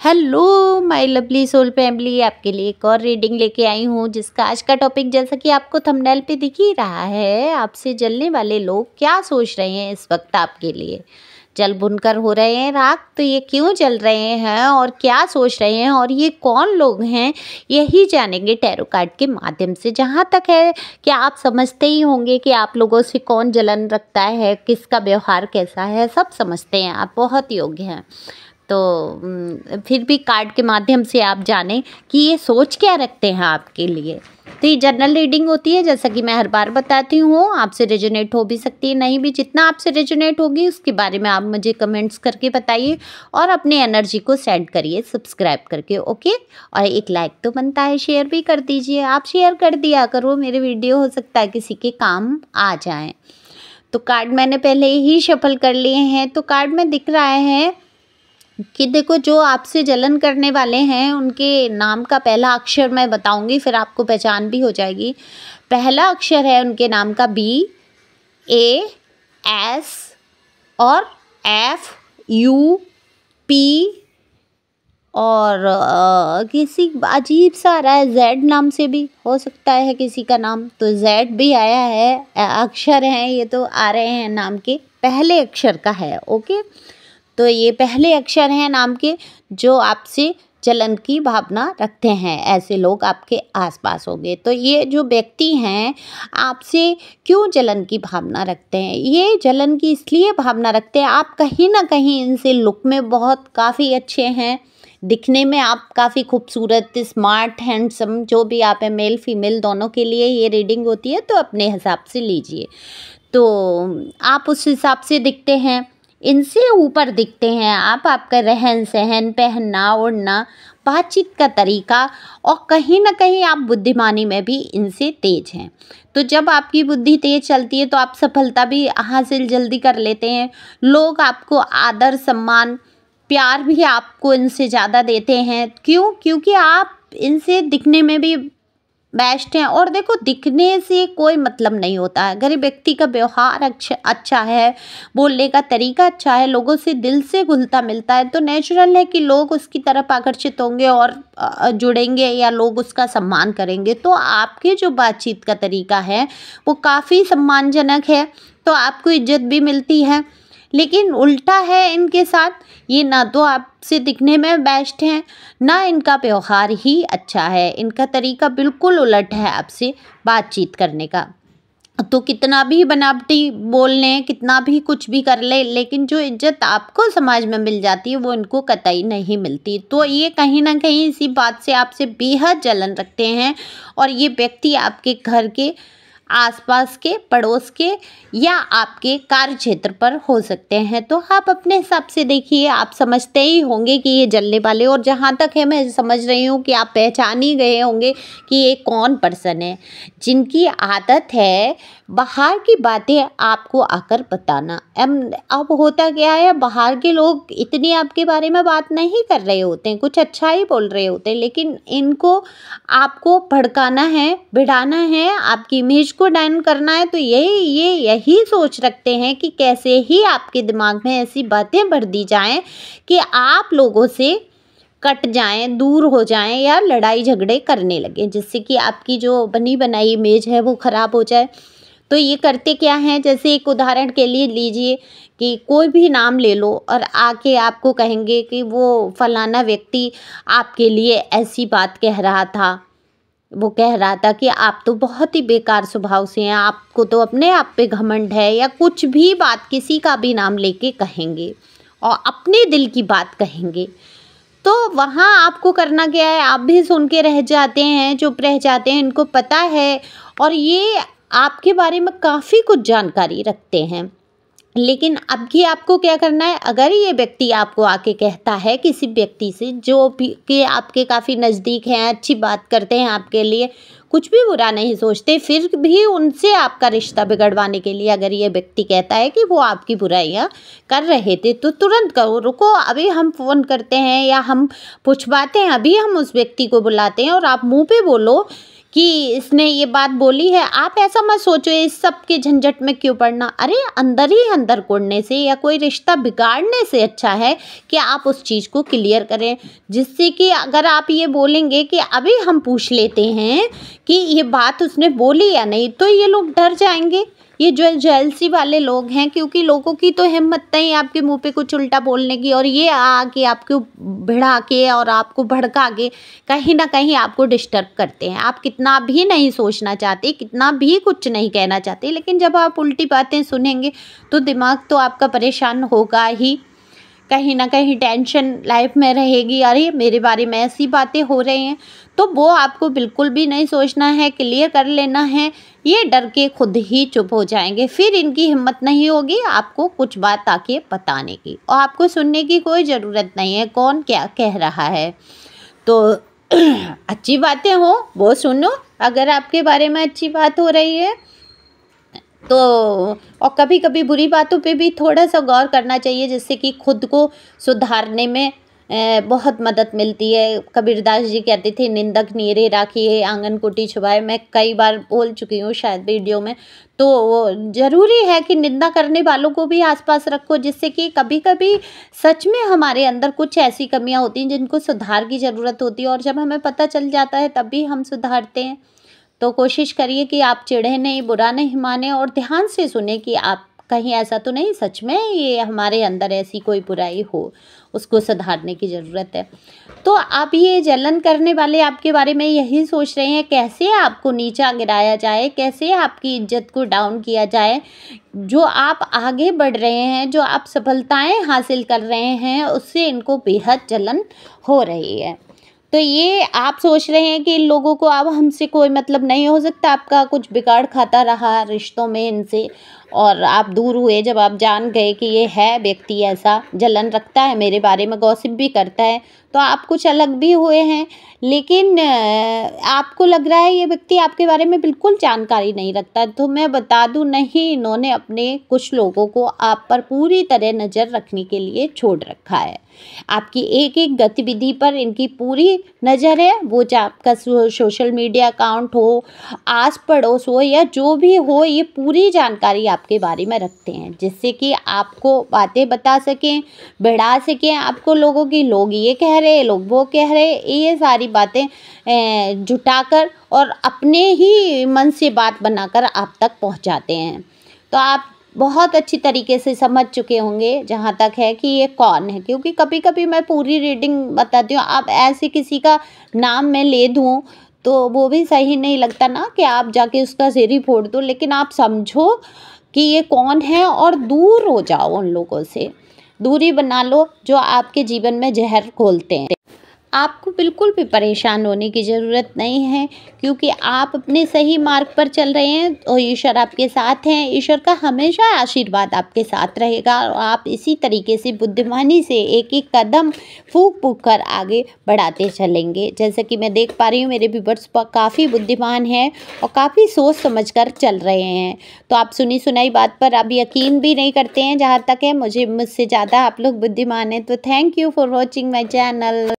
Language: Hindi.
Hello my lovely soul family, आपके लिए एक और रीडिंग लेके आई हूँ जिसका आज का टॉपिक जैसा कि आपको थंबनेल पे दिख ही रहा है। आपसे जलने वाले लोग क्या सोच रहे हैं इस वक्त आपके लिए। जल बुनकर हो रहे हैं राख, तो ये क्यों जल रहे हैं और क्या सोच रहे हैं और ये कौन लोग हैं, यही जानेंगे टैरो कार्ड के माध्यम से। जहाँ तक है कि आप समझते ही होंगे कि आप लोगों से कौन जलन रखता है, किसका व्यवहार कैसा है, सब समझते हैं आप, बहुत योग्य हैं। तो फिर भी कार्ड के माध्यम से आप जानें कि ये सोच क्या रखते हैं आपके लिए। तो ये जनरल रीडिंग होती है, जैसा कि मैं हर बार बताती हूँ। आपसे रेजोनेट हो भी सकती है, नहीं भी। जितना आपसे रेजोनेट होगी उसके बारे में आप मुझे कमेंट्स करके बताइए और अपनी एनर्जी को सेंड करिए सब्सक्राइब करके, ओके। और एक लाइक तो बनता है, शेयर भी कर दीजिए। आप शेयर कर दिया करो, मेरे वीडियो हो सकता है किसी के काम आ जाएँ। तो कार्ड मैंने पहले ही शफल कर लिए हैं। तो कार्ड में दिख रहा है कि देखो, जो आपसे जलन करने वाले हैं उनके नाम का पहला अक्षर मैं बताऊंगी, फिर आपको पहचान भी हो जाएगी। पहला अक्षर है उनके नाम का B, A, S और F, U, P और किसी अजीब सा आ रहा है Z नाम से भी हो सकता है किसी का नाम। तो Z भी आया है, अक्षर हैं ये तो आ रहे हैं नाम के पहले अक्षर का है, ओके। तो ये पहले अक्षर हैं नाम के जो आपसे जलन की भावना रखते हैं। ऐसे लोग आपके आसपास होंगे। तो ये जो व्यक्ति हैं आपसे क्यों जलन की भावना रखते हैं, ये जलन की इसलिए भावना रखते हैं, आप कहीं ना कहीं इनसे लुक में बहुत काफ़ी अच्छे हैं, दिखने में आप काफ़ी खूबसूरत, स्मार्ट, हैंडसम, जो भी आप हैं, मेल फीमेल दोनों के लिए ये रीडिंग होती है। तो अपने हिसाब से लीजिए। तो आप उस हिसाब से दिखते हैं, इनसे ऊपर दिखते हैं आप। आपका रहन सहन, पहनना ओढ़ना, बातचीत का तरीका और कहीं ना कहीं आप बुद्धिमानी में भी इनसे तेज हैं। तो जब आपकी बुद्धि तेज चलती है तो आप सफलता भी हासिल जल्दी कर लेते हैं। लोग आपको आदर, सम्मान, प्यार भी आपको इनसे ज़्यादा देते हैं। क्यों? क्योंकि आप इनसे दिखने में भी बेस्ट हैं। और देखो, दिखने से कोई मतलब नहीं होता है। अगर व्यक्ति का व्यवहार अच्छा है, बोलने का तरीका अच्छा है, लोगों से दिल से घुलता मिलता है, तो नेचुरल है कि लोग उसकी तरफ आकर्षित होंगे और जुड़ेंगे या लोग उसका सम्मान करेंगे। तो आपके जो बातचीत का तरीका है वो काफ़ी सम्मानजनक है, तो आपको इज्जत भी मिलती है। लेकिन उल्टा है इनके साथ, ये ना तो आपसे दिखने में बेस्ट हैं, ना इनका व्यवहार ही अच्छा है। इनका तरीका बिल्कुल उलट है आपसे बातचीत करने का। तो कितना भी बनावटी बोल लें, कितना भी कुछ भी कर ले, लेकिन जो इज्जत आपको समाज में मिल जाती है वो इनको कतई नहीं मिलती। तो ये कहीं ना कहीं इसी बात से आपसे बेहद जलन रखते हैं। और ये व्यक्ति आपके घर के आसपास के, पड़ोस के या आपके कार्य क्षेत्र पर हो सकते हैं। तो आप अपने हिसाब से देखिए, आप समझते ही होंगे कि ये जलने वाले, और जहाँ तक है मैं समझ रही हूँ कि आप पहचान ही गए होंगे कि ये कौन पर्सन है, जिनकी आदत है बाहर की बातें आपको आकर बताना। अब होता क्या है, बाहर के लोग इतनी आपके बारे में बात नहीं कर रहे होते हैं, कुछ अच्छा ही बोल रहे होते हैं, लेकिन इनको आपको भड़काना है, भिड़ाना है, आपकी इमेज को डाउन करना है। तो यही सोच रखते हैं कि कैसे ही आपके दिमाग में ऐसी बातें भर दी जाएं कि आप लोगों से कट जाएं, दूर हो जाएं या लड़ाई झगड़े करने लगें, जिससे कि आपकी जो बनी बनाई इमेज है वो ख़राब हो जाए। तो ये करते क्या हैं, जैसे एक उदाहरण के लिए लीजिए कि कोई भी नाम ले लो और आके आपको कहेंगे कि वो फलाना व्यक्ति आपके लिए ऐसी बात कह रहा था, वो कह रहा था कि आप तो बहुत ही बेकार स्वभाव से हैं, आपको तो अपने आप पे घमंड है, या कुछ भी बात किसी का भी नाम लेके कहेंगे और अपने दिल की बात कहेंगे। तो वहाँ आपको करना क्या है, आप भी सुन के रह जाते हैं, चुप रह जाते हैं। इनको पता है और ये आपके बारे में काफ़ी कुछ जानकारी रखते हैं। लेकिन अब की आपको क्या करना है, अगर ये व्यक्ति आपको आके कहता है किसी व्यक्ति से जो भी कि आपके काफ़ी नज़दीक हैं, अच्छी बात करते हैं आपके लिए, कुछ भी बुरा नहीं सोचते, फिर भी उनसे आपका रिश्ता बिगड़वाने के लिए अगर ये व्यक्ति कहता है कि वो आपकी बुराइयां कर रहे थे, तो तुरंत कहो, रुको, अभी हम फ़ोन करते हैं या हम पूछवाते हैं, अभी हम उस व्यक्ति को बुलाते हैं। और आप मुँह पे बोलो कि इसने ये बात बोली है, आप ऐसा मत सोचो इस सब के झंझट में क्यों पड़ना। अरे अंदर ही अंदर कुड़ने से या कोई रिश्ता बिगाड़ने से अच्छा है कि आप उस चीज़ को क्लियर करें, जिससे कि अगर आप ये बोलेंगे कि अभी हम पूछ लेते हैं कि ये बात उसने बोली या नहीं, तो ये लोग डर जाएंगे। ये जो जेलसी वाले लोग हैं, क्योंकि लोगों की तो हिम्मत नहीं आपके मुंह पे कुछ उल्टा बोलने की, और ये आके आपको भिड़ा के और आपको भड़का के कहीं ना कहीं आपको डिस्टर्ब करते हैं। आप कितना भी नहीं सोचना चाहते, कितना भी कुछ नहीं कहना चाहते, लेकिन जब आप उल्टी बातें सुनेंगे तो दिमाग तो आपका परेशान होगा ही। कहीं ना कहीं टेंशन लाइफ में रहेगी, अरे मेरे बारे में ऐसी बातें हो रही हैं, तो वो आपको बिल्कुल भी नहीं सोचना है, क्लियर कर लेना है। ये डर के खुद ही चुप हो जाएंगे, फिर इनकी हिम्मत नहीं होगी आपको कुछ बात आके बताने की, और आपको सुनने की कोई ज़रूरत नहीं है कौन क्या कह रहा है। तो अच्छी बातें हो वो सुनो, अगर आपके बारे में अच्छी बात हो रही है तो, और कभी कभी बुरी बातों पे भी थोड़ा सा गौर करना चाहिए, जिससे कि खुद को सुधारने में बहुत मदद मिलती है। कबीरदास जी कहते थे, निंदक नीरे राखिए आंगन कोटी छुपाए। मैं कई बार बोल चुकी हूँ शायद वीडियो में। तो ज़रूरी है कि निंदा करने वालों को भी आसपास रखो, जिससे कि कभी कभी सच में हमारे अंदर कुछ ऐसी कमियां होती हैं जिनको सुधार की ज़रूरत होती है, और जब हमें पता चल जाता है तब भी हम सुधारते हैं। तो कोशिश करिए कि आप चिढ़े नहीं, बुरा नहीं माने, और ध्यान से सुने कि आप कहीं ऐसा तो नहीं सच में ये हमारे अंदर ऐसी कोई बुराई हो, उसको सुधारने की ज़रूरत है। तो आप ये जलन करने वाले आपके बारे में यही सोच रहे हैं कैसे आपको नीचा गिराया जाए, कैसे आपकी इज्जत को डाउन किया जाए। जो आप आगे बढ़ रहे हैं, जो आप सफलताएं हासिल कर रहे हैं, उससे इनको बेहद जलन हो रही है। तो ये आप सोच रहे हैं कि इन लोगों को अब हमसे कोई मतलब नहीं, हो सकता आपका कुछ बिगाड़ खाता रहा रिश्तों में इनसे, और आप दूर हुए जब आप जान गए कि ये है व्यक्ति ऐसा, जलन रखता है मेरे बारे में, गॉसिप भी करता है, तो आप कुछ अलग भी हुए हैं। लेकिन आपको लग रहा है ये व्यक्ति आपके बारे में बिल्कुल जानकारी नहीं रखता। तो मैं बता दूं, नहीं, इन्होंने अपने कुछ लोगों को आप पर पूरी तरह नज़र रखने के लिए छोड़ रखा है। आपकी एक एक गतिविधि पर इनकी पूरी नज़र है। वो चाहे आपका सोशल मीडिया अकाउंट हो, आस पड़ोस हो, या जो भी हो, ये पूरी जानकारी आपके बारे में रखते हैं, जिससे कि आपको बातें बता सकें, बढ़ा सकें आपको लोगों की। लोग ये कह रहे, लोग वो कह रहे, ये सारी बातें जुटाकर और अपने ही मन से बात बनाकर आप तक पहुंचाते हैं। तो आप बहुत अच्छी तरीके से समझ चुके होंगे जहाँ तक है कि ये कौन है, क्योंकि कभी कभी मैं पूरी रीडिंग बताती हूँ। आप ऐसे किसी का नाम मैं ले दूँ तो वो भी सही नहीं लगता ना, कि आप जाके उसका सिर ही फोड़ दो। लेकिन आप समझो कि ये कौन है और दूर हो जाओ, उन लोगों से दूरी बना लो जो आपके जीवन में जहर घोलते हैं। आपको बिल्कुल भी परेशान होने की ज़रूरत नहीं है, क्योंकि आप अपने सही मार्ग पर चल रहे हैं और ईश्वर आपके साथ हैं। ईश्वर का हमेशा आशीर्वाद आपके साथ रहेगा, और आप इसी तरीके से बुद्धिमानी से एक एक कदम फूंक फूंक कर आगे बढ़ाते चलेंगे। जैसे कि मैं देख पा रही हूँ मेरे व्यूअर्स काफ़ी बुद्धिमान हैं और काफ़ी सोच समझ कर चल रहे हैं। तो आप सुनी सुनाई बात पर अब यकीन भी नहीं करते हैं, जहाँ तक है मुझसे ज़्यादा आप लोग बुद्धिमान हैं। तो thank you for watching my channel.